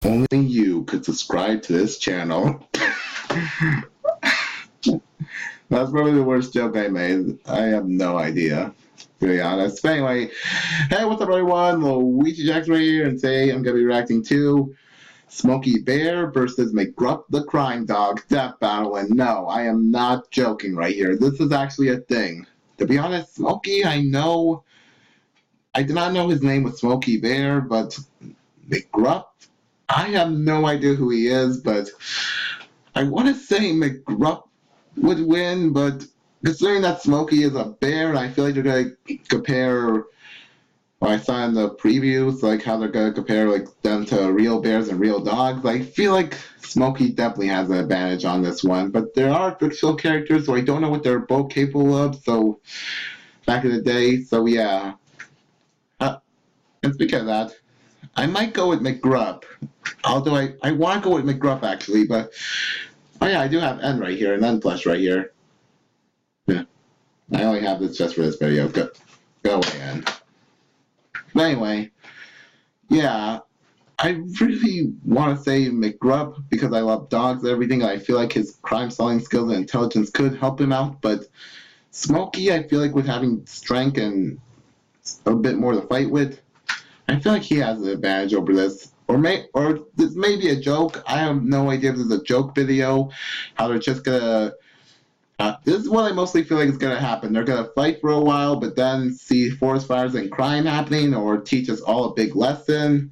only you could subscribe to this channel. That's probably the worst joke I made. I have no idea, to be honest. But anyway, hey, what's up, everyone? Luigi Jackson right here, and today I'm going to be reacting to Smokey Bear versus McGrff the Crime Dog Death Battle. And no, I am not joking right here. This is actually a thing. To be honest, Smokey, I did not know his name was Smokey Bear, but McGrff, I have no idea who he is, but I want to say McGrff would win, but considering that Smokey is a bear, I feel like they're going to compare, I saw in the previews, like how they're going to compare like them to real bears and real dogs. I feel like Smokey definitely has an advantage on this one, but there are fictional characters, so I don't know what they're both capable of, so back in the day, so yeah. And speaking of that, I might go with McGrff, although I want to go with McGrff actually, but oh yeah, I do have N right here and N plus right here. Yeah, I only have this just for this video. Go away, N. But anyway, yeah, I really want to say McGrff because I love dogs and everything. And I feel like his crime-solving skills and intelligence could help him out. But Smokey, I feel like with having strength and a bit more to fight with, I feel like he has an advantage over this. Or this may be a joke. I have no idea if this is a joke video. How they're just gonna. This is what I mostly feel like is gonna happen. They're gonna fight for a while, but then see forest fires and crime happening, or teach us all a big lesson.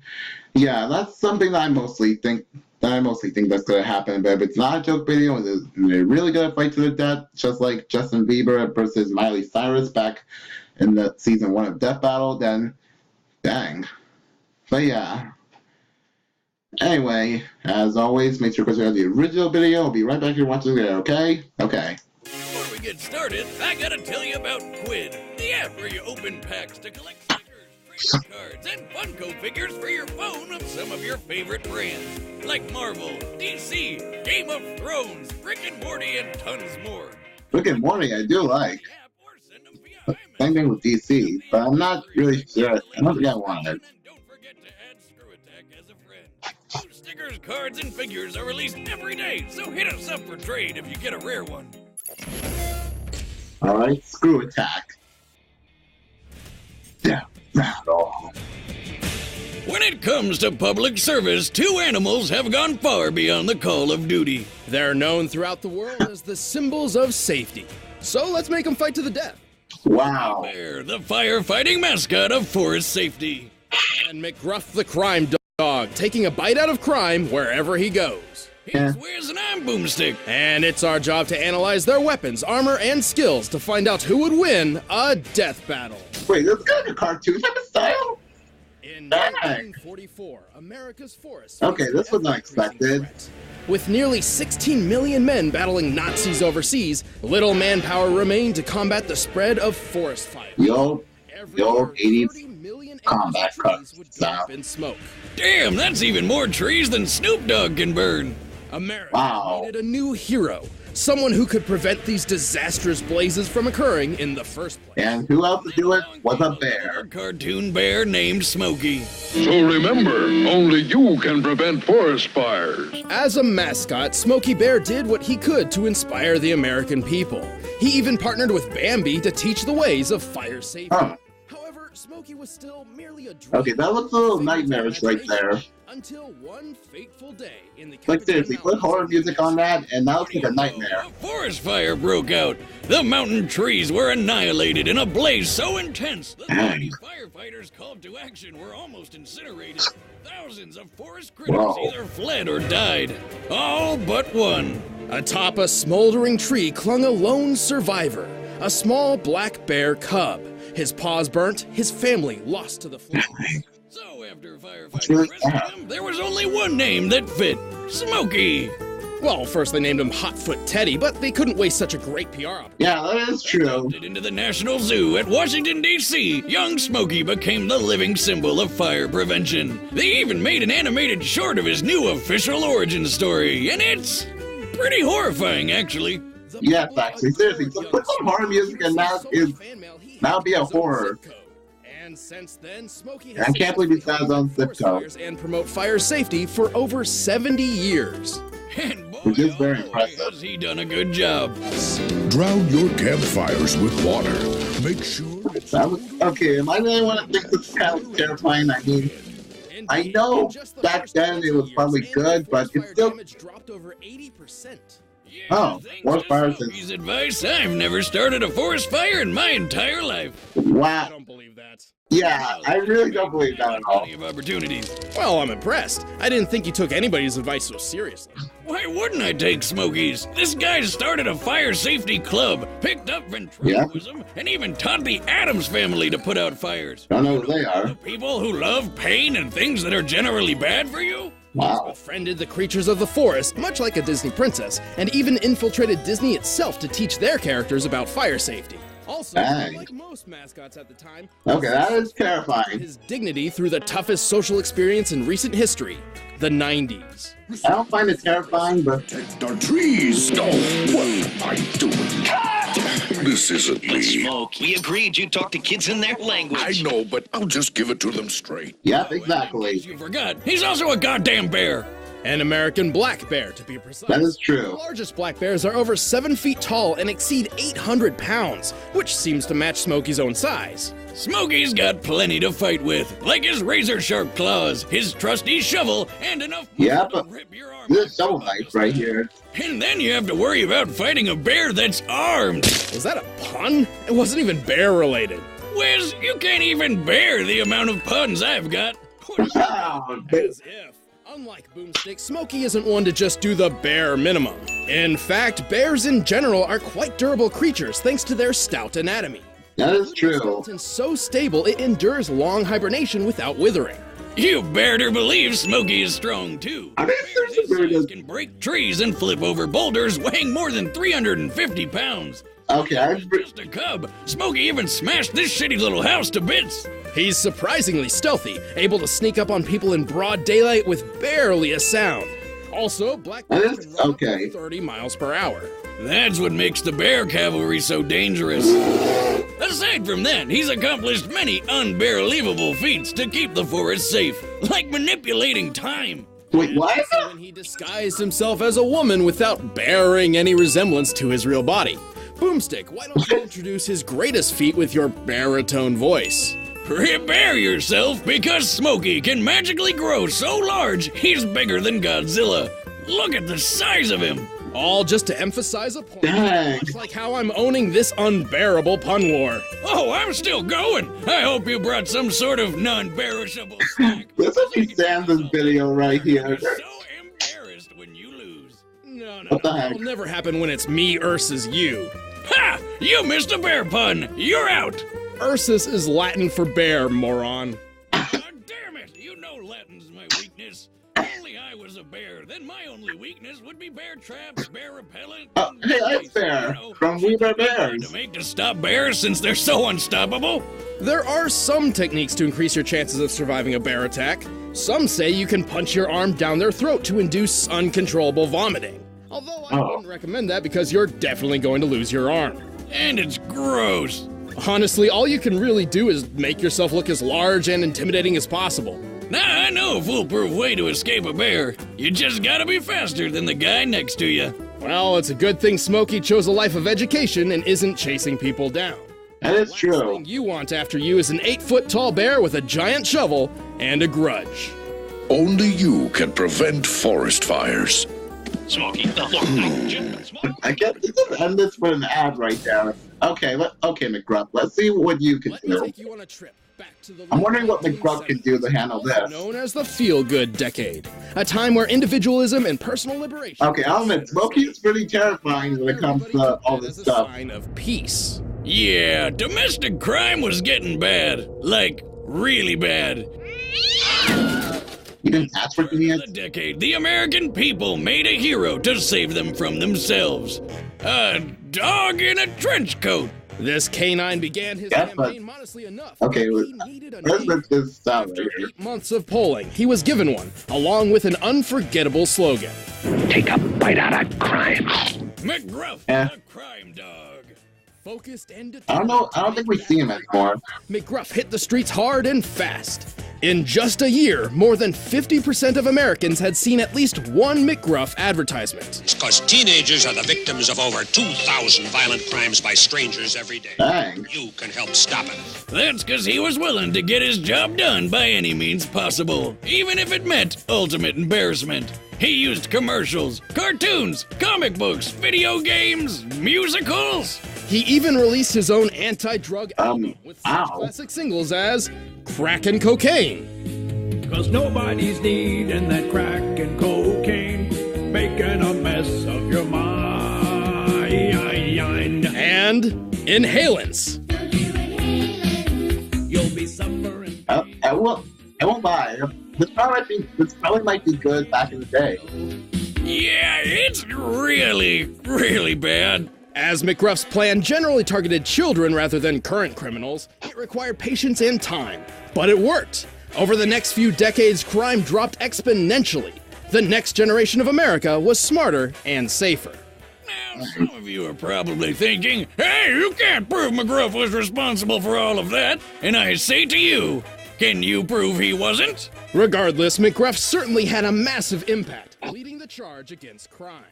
Yeah, that's something that I mostly think. That's gonna happen. But if it's not a joke video and they're really gonna fight to the death, just like Justin Bieber versus Miley Cyrus back in the season 1 of Death Battle, then dang. But yeah. Anyway, as always, make sure to go check out the original video. I'll be right back here watching the video, okay? Okay. Before we get started, I gotta tell you about Quid, the app where you open packs to collect stickers, trading cards, and Funko figures for your phone of some of your favorite brands, like Marvel, DC, Game of Thrones, Rick and Morty, and tons more. Rick and Morty, I do like. Same thing with DC, but I'm not really sure. I don't think I want it. Stickers, cards, and figures are released every day, so hit us up for trade if you get a rare one. Alright, screw attack. Yeah, battle. When it comes to public service, two animals have gone far beyond the call of duty. They're known throughout the world as the symbols of safety. So let's make them fight to the death. Wow. Bear, the firefighting mascot of forest safety. And McGrff the Crime Dog, taking a bite out of crime wherever he goes. He's whizzing on boomstick. And it's our job to analyze their weapons, armor, and skills to find out who would win a death battle. Wait, this is kind of a cartoon type of style? In 1944, America's forests. Okay, this was unexpected. With nearly 16 million men battling Nazis overseas, little manpower remained to combat the spread of forest fire. Yo, 80s combat stuff. In smoke. Damn, that's even more trees than Snoop Dogg can burn. America needed a new hero, someone who could prevent these disastrous blazes from occurring in the first place. And who else to do it was a bear. A cartoon bear named Smokey. So remember, only you can prevent forest fires. As a mascot, Smokey Bear did what he could to inspire the American people. He even partnered with Bambi to teach the ways of fire safety. However, Smokey was still merely a dream. Okay, that looks a little nightmarish right there. Until one fateful day in the like seriously, put horror music on that, and that looks like a nightmare. A forest fire broke out. The mountain trees were annihilated in a blaze so intense that the firefighters called to action were almost incinerated. Thousands of forest critters either fled or died. All but one. Atop a smoldering tree clung a lone survivor, a small black bear cub. His paws burnt, his family lost to the flames. So after firefighters rescued him, there was only one name that fit: Smokey. Well, first they named him Hotfoot Teddy, but they couldn't waste such a great PR operation. Yeah, that is true. Adopted into the National Zoo at Washington, D.C., young Smokey became the living symbol of fire prevention. They even made an animated short of his new official origin story, and it's pretty horrifying, actually. Yes, actually, seriously, so put some horror music and that would be a horror. And since then, Smokey I has can't believe he found his own zip forest code. fires and promote fire safety for over 70 years. And boy, Which is very oh boy, impressive. has he done a good job. Drown your campfires with water. Make sure it's Okay, am I the only one that thinks this kind of terrifying? I mean, I know back then it was probably good, but it's still... dropped over 80%. Yeah, Oh, thanks forest to fires Smokey's advice, I've never started a forest fire in my entire life. I Wow. don't believe that. Yeah, I really don't believe that at all. Plenty of opportunities. Well, I'm impressed. I didn't think you took anybody's advice so seriously. Why wouldn't I take Smokey's? This guy started a fire safety club, picked up ventriloquism, and even taught the Addams family to put out fires. Don't know who they are. The people who love pain and things that are generally bad for you? Wow. Befriended the creatures of the forest, much like a Disney princess, and even infiltrated Disney itself to teach their characters about fire safety. Also, Dang. like most mascots at the time, Okay, that is terrifying. his dignity through the toughest social experience in recent history, the 90s. I don't find it terrifying, but protect our trees. Oh, what am I doing? This isn't me. Smoke, we agreed you'd talk to kids in their language. I know, but I'll just give it to them straight. yep, exactly. You forgot, he's also a goddamn bear. An American black bear, to be precise. That is The true. largest black bears are over 7 feet tall and exceed 800 pounds, which seems to match Smokey's own size. Smokey's got plenty to fight with, like his razor-sharp claws, his trusty shovel, and enough Yeah, muscle but to rip your arm this off. shovel knife right here. And then you have to worry about fighting a bear that's armed. Was that a pun? It wasn't even bear related. Wiz, you can't even bear the amount of puns I've got. Wow. As if. Unlike Boomstick, Smokey isn't one to just do the bare minimum. In fact, bears in general are quite durable creatures thanks to their stout anatomy. That is true. Skeleton's so stable it endures long hibernation without withering. You better believe Smokey is strong too. I mean, Bears there's a very his size good- can break trees and flip over boulders weighing more than 350 pounds. Okay, I Just a cub, Smokey even smashed this shitty little house to bits. He's surprisingly stealthy, able to sneak up on people in broad daylight with barely a sound. Also, black That bears is can run up okay. to 30 miles per hour. That's what makes the bear cavalry so dangerous. Aside from that, he's accomplished many unbelievable feats to keep the forest safe, like manipulating time. wait, what? So when he disguised himself as a woman without bearing any resemblance to his real body. Boomstick, why don't you introduce his greatest feat with your baritone voice? Prepare yourself, because Smokey can magically grow so large he's bigger than Godzilla. Look at the size of him. All just to emphasize a point, Dang. much like how I'm owning this unbearable pun war. Oh, I'm still going. I hope you brought some sort of non-perishable snack. This is Sam's video right here. You're so embarrassed when you lose. No, What the heck? It'll never happen when it's me versus you. Ha! You missed a bear pun. You're out. Ursus is Latin for bear, moron. God damn it! You know Latin's my weakness. Only I was a bear, then my only weakness would be bear traps, bear repellent. Oh, hey, that's Bear from We Bear Bears. To make to stop bears since they're so unstoppable. There are some techniques to increase your chances of surviving a bear attack. Some say you can punch your arm down their throat to induce uncontrollable vomiting. Although I Oh. wouldn't recommend that because you're definitely going to lose your arm. And it's gross. Honestly, all you can really do is make yourself look as large and intimidating as possible. Now I know a foolproof way to escape a bear. You just gotta be faster than the guy next to you. Well, it's a good thing Smokey chose a life of education and isn't chasing people down. That is Last true. thing you want after you is an 8-foot tall bear with a giant shovel and a grudge. Only you can prevent forest fires. Smokey, look, Smokey. I guess this is end this with an ad right there. Okay, okay, McGrff. Let's see what you can Let me do. take you on a trip back to the I'm wondering what late McGrff can do to handle 1970s, this. known as the feel-good decade, a time where individualism and personal liberation. Okay, I'll admit, Smokey's pretty terrifying when it comes to all this as a stuff. sign of peace. Yeah, domestic crime was getting bad. Like, really bad. You think that's what you need? The decade, the American people made a hero to save them from themselves. A dog in a trench coat. This canine began his Yeah, but- campaign modestly enough. Okay, He needed a let's name. let this stop After right here. 8 months of polling, he was given one, along with an unforgettable slogan. Take a bite out of crime. McGrff, Yeah. the crime dog. Focused and I don't know. I don't think we see him anymore. McGrff hit the streets hard and fast. In just a year, more than 50% of Americans had seen at least one McGrff advertisement. It's because teenagers are the victims of over 2,000 violent crimes by strangers every day. Dang. You can help stop it. That's because he was willing to get his job done by any means possible, even if it meant ultimate embarrassment. He used commercials, cartoons, comic books, video games, musicals. He even released his own anti-drug album with such ow. classic singles as Crack and Cocaine. Cause nobody's needing that crack and cocaine, making a mess of your mind. And Inhalants. You'll be suffering. I won't lie. This probably might be good back in the day. Yeah, it's really, really bad. As McGruff's plan generally targeted children rather than current criminals, it required patience and time. But it worked. Over the next few decades, crime dropped exponentially. The next generation of America was smarter and safer. Now, some of you are probably thinking, hey, you can't prove McGrff was responsible for all of that. And I say to you, can you prove he wasn't? Regardless, McGruff certainly had a massive impact, leading the charge against crime.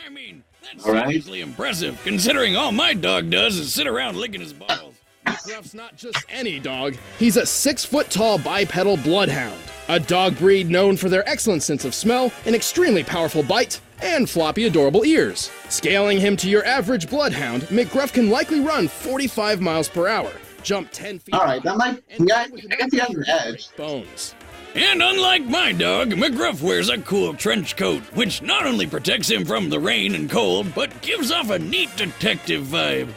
I mean, that's All right. seriously impressive, considering all my dog does is sit around licking his balls. McGruff's not just any dog. He's a 6-foot-tall bipedal bloodhound, a dog breed known for their excellent sense of smell, an extremely powerful bite, and floppy, adorable ears. Scaling him to your average bloodhound, McGruff can likely run 45 miles per hour, jump 10 feet. All right, that might. Yeah, I guess he has an edge. Bones. And unlike my dog, McGrff wears a cool trench coat, which not only protects him from the rain and cold, but gives off a neat detective vibe.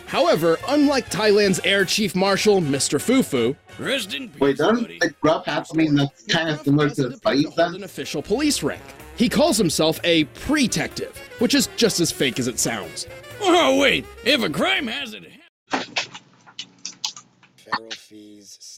However, unlike Thailand's Air Chief Marshal, Mr. Fufu, Rest in peace, Wait, doesn't buddy. McGruff have something that's kind of similar to the fight hold then? an official police rank. He calls himself a pre-tective, which is just as fake as it sounds. Oh, wait, if a crime hasn't happened. Federal fees.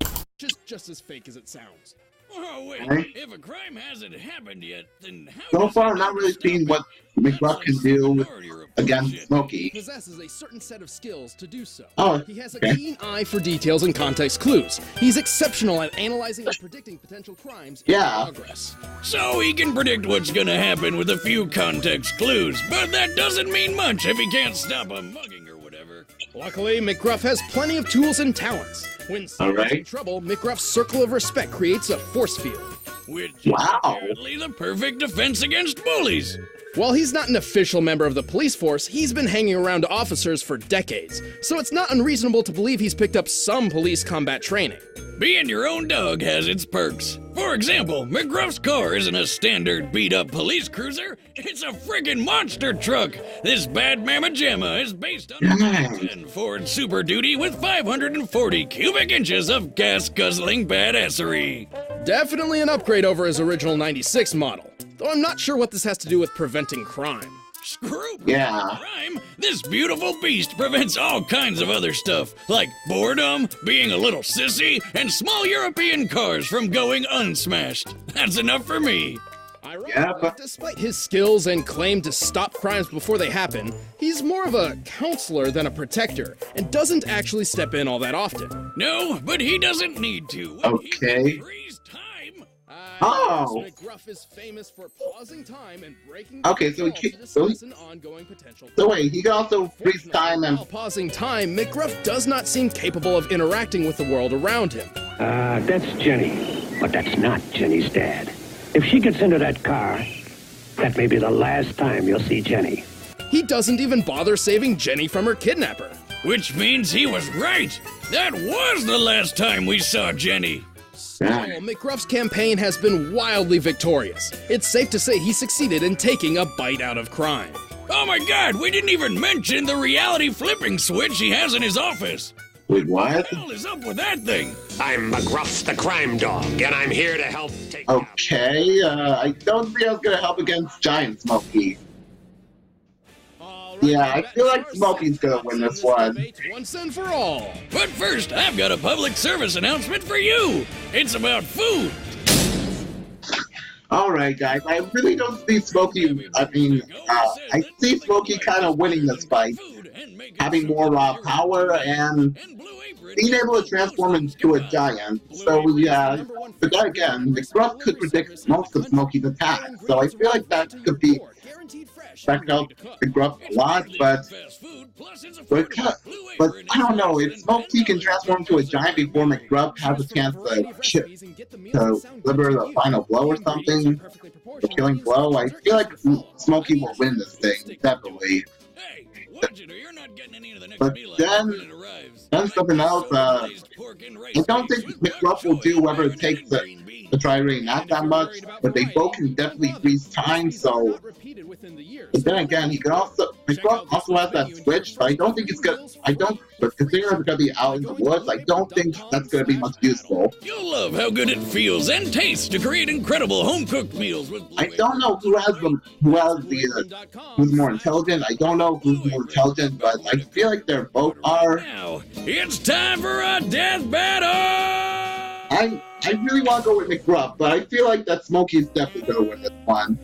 Just as fake as it sounds. Oh, wait, Right. if a crime hasn't happened yet, then how So does far, he I'm not really stop seeing it? what McGruff can do Minority report against shit. Smokey. Possesses a certain set of skills to do so. Oh, He has a okay. keen eye for details and context clues. He's exceptional at analyzing and predicting potential crimes in Yeah. progress. So he can predict what's gonna happen with a few context clues, but that doesn't mean much if he can't stop a mugging or whatever. Luckily, McGruff has plenty of tools and talents. When someone's Alright. in trouble, McGruff's circle of respect creates a force field. Which is Wow. apparently the perfect defense against bullies. While he's not an official member of the police force, he's been hanging around officers for decades, so it's not unreasonable to believe he's picked up some police combat training. Being your own dog has its perks. For example, McGruff's car isn't a standard beat-up police cruiser. It's a friggin' monster truck. This bad mamma jamma is based on a 2010 Ford Super Duty with 540 cubic inches of gas-guzzling badassery. Definitely an upgrade over his original 96 model, though I'm not sure what this has to do with preventing crime. Screw Yeah. crime. This beautiful beast prevents all kinds of other stuff, like boredom, being a little sissy, and small European cars from going unsmashed. That's enough for me. Ironically, Yeah, but- despite his skills and claim to stop crimes before they happen, he's more of a counselor than a protector, and doesn't actually step in all that often. No, but he doesn't need to. Okay. He frees time. Oh. McGruff is famous for pausing time and breaking. Okay, so he to can't- so he- discuss an ongoing potential. So wait, he can also freeze time and. While pausing time, McGruff does not seem capable of interacting with the world around him. That's Jenny. But that's not Jenny's dad. If she gets into that car, that may be the last time you'll see Jenny. He doesn't even bother saving Jenny from her kidnapper. Which means he was right. That was the last time we saw Jenny. Still, McGruff's campaign has been wildly victorious. It's safe to say he succeeded in taking a bite out of crime. Oh my god, we didn't even mention the reality flipping switch he has in his office. Wait, what? What the hell is up with that thing? I'm McGruff the crime dog, and I'm here to help take down. Okay, I don't think I was gonna help against Giant Smokey. Alright, Yeah, I that feel like starts Smokey's gonna win this one. debate once and for all. But first, I've got a public service announcement for you. It's about food. Alright, guys, I really don't see Smokey. I see Smokey kind of winning this fight. having more raw power and being able to transform into a giant. So yeah, but then again, McGrff could predict most of Smokey's attacks, so I feel like that could be that could help McGrff a lot, but I don't know. If Smokey can transform into a giant before McGrff has a chance to deliver the final blow or something, the killing blow, I feel like Smokey will win this thing, definitely. But then something else, I don't think McGrff will do whatever it takes to try really not that much, but they both can definitely freeze time, so but then again, McGrff also has that switch, but I don't think it's gonna, but considering it's gonna be out in the woods, I don't think that's gonna be much useful. You'll love how good it feels and tastes to create incredible home-cooked meals with I don't know who's more intelligent. I don't know who's more intelligent, but I feel like they're both are. Now, it's time for a death battle! I really want to go with McGrff, but I feel like that Smokey's definitely going to win this one.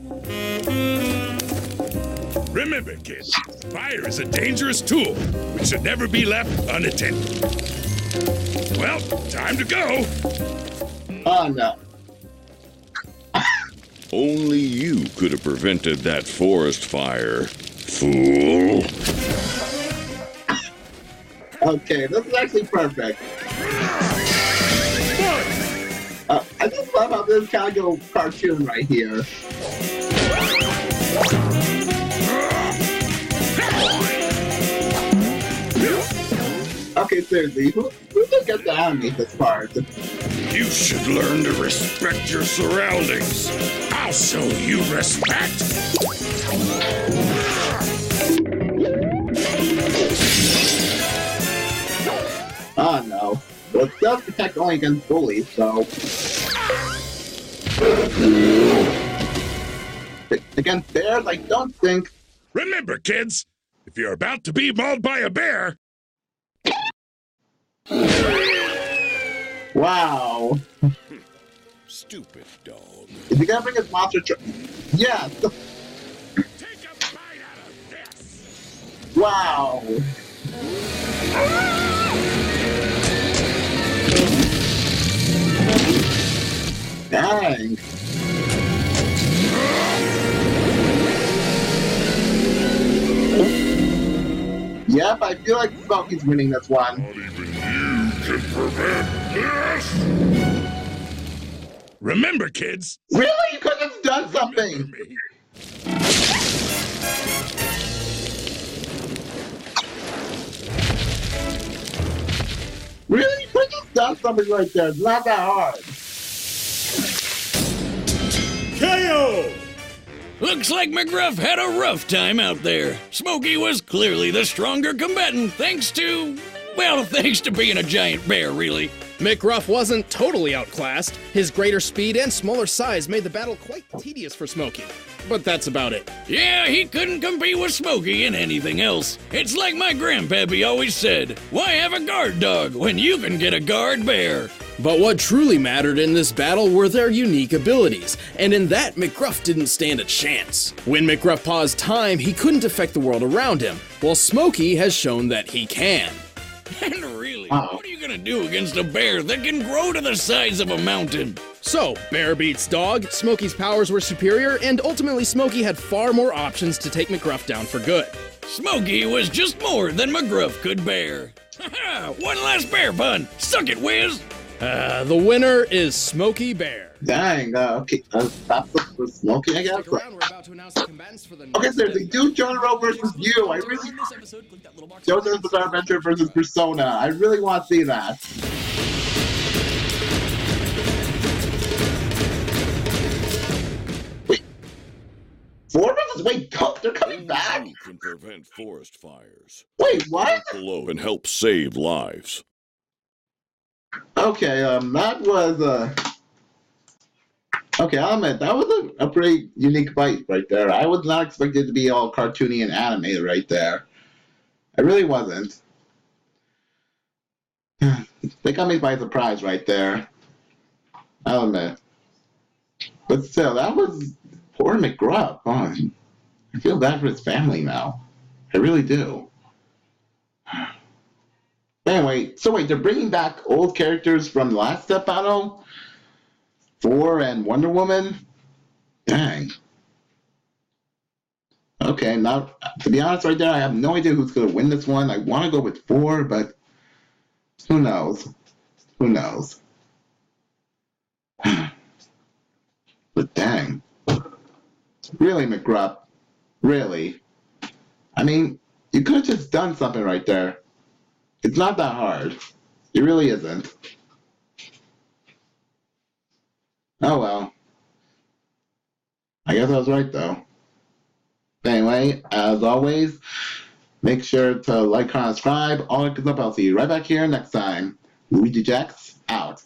Remember, kids, fire is a dangerous tool which should never be left unattended. Well, time to go. Oh, no. Only you could have prevented that forest fire, fool. Okay, this is actually perfect. I just love how this kind of go cartoon right here. Okay, seriously, who did get to animate this part? You should learn to respect your surroundings. I'll show you respect. Oh no. Well, it does protect only against bullies, so... Against bears, I don't think... Remember, kids, if you're about to be mauled by a bear... Wow. Stupid dog. Is he gonna bring his monster truck? Yes! Take a bite out of this! Wow. Dang. Yep, I feel like Smokey's winning this one. Not even you can prevent this! Remember, kids! Really? You could have done something! Really? You could have done something right there. It's not that hard. KO! Looks like McGrff had a rough time out there. Smokey was clearly the stronger combatant thanks to being a giant bear, really. McGrff wasn't totally outclassed. His greater speed and smaller size made the battle quite tedious for Smokey. But that's about it. Yeah, he couldn't compete with Smokey in anything else. It's like my grandpappy always said, why have a guard dog when you can get a guard bear? But what truly mattered in this battle were their unique abilities, and in that, McGrff didn't stand a chance. When McGrff paused time, he couldn't affect the world around him, while Smokey has shown that he can. And really, what are you gonna do against a bear that can grow to the size of a mountain? So, bear beats dog, Smokey's powers were superior, and ultimately Smokey had far more options to take McGrff down for good. Smokey was just more than McGrff could bear. One last bear pun. Suck it, Wiz. The winner is Smokey Bear. Dang, okay, that's for Smokey, I guess. Okay, seriously, do JoJo versus you. I really... JoJo's Bizarre Adventure versus Persona. I really want to see that. Wait. 4 versus... Wait, they're coming back? You can prevent forest fires. Wait, what? Below and help save lives. Okay, that was, okay, I'll admit, that was a pretty unique fight right there. I was not expecting it to be all cartoony and animated right there. I really wasn't. They got me by surprise right there. I'll admit. But still, that was poor McGrff. Oh, I feel bad for his family now. I really do. Anyway, so wait, they're bringing back old characters from the last step battle? Thor and Wonder Woman? Dang. Okay, now, to be honest right there, I have no idea who's going to win this one. I want to go with Thor, but who knows? Who knows? But dang. Really, McGrff? Really? I mean, you could have just done something right there. It's not that hard. It really isn't. Oh well. I guess I was right, though. Anyway, as always, make sure to like, comment, subscribe, all that good stuff. I'll see you right back here next time. Luigi Jax, out.